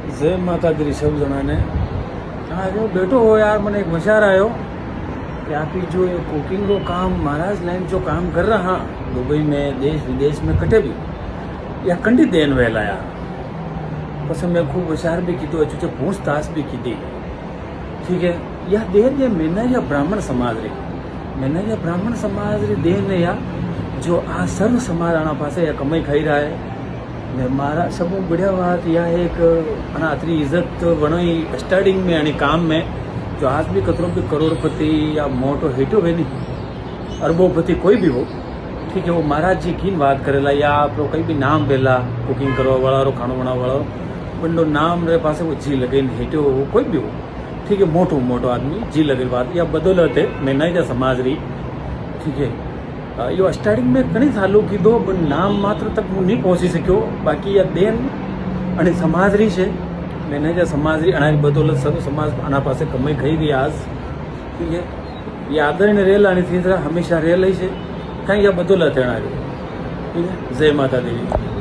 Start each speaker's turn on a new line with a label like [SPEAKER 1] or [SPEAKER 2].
[SPEAKER 1] जय माता दी सब जना ने। हाँ जो बैठो हो यार, मैंने एक विचार आयो कि आप ही जो ये कुकिंग रो काम महाराज लाइन जो काम कर रहा हाँ दुबई में देश विदेश में कटे भी या कंडी देन वेला यार बस मैं खूब विचार भी की अच्छे पूछताछ भी की ठीक है या देन ये मैंने या ब्राह्मण समाज रे मैंने या ब्राह्मण समाज रे देन या जो आ सर्व समाज आना पासे या कमाई खाई रहा है ने मारा सब बढ़िया बात या एक अनाथरी इज्जत वणई स्टार्टिंग में यानी काम में जो आज भी कतरो भी करोड़पति या मोटो हेठो है नहीं अरबोपति कोई भी हो ठीक है वो महाराज जी की बात करेला या आप कई भी नाम बेला कुकिंग करवा वाला रो खानो बनावा वाला बंदो नाम रे पासे वो जी लगे हेठो हो कोई भी हो ठीक है मोटो मोटो आदमी जी लगे बात या बदौलत है मैंने या समाज री ठीक है यो स्टार्टिंग में घणी सालों की दो नाम मात्र तक हूँ नहीं पहुंची सक्यो बाकी या देन अने समाज री है मैंने जो समाज री अनाज बदौलत सब समाज आना पासे कमाई खाई रही आज ठीक है ये आदरणीय रेल आनी थी हमेशा रेल है कहीं या बदौलत है ठीक है जय माता देवी।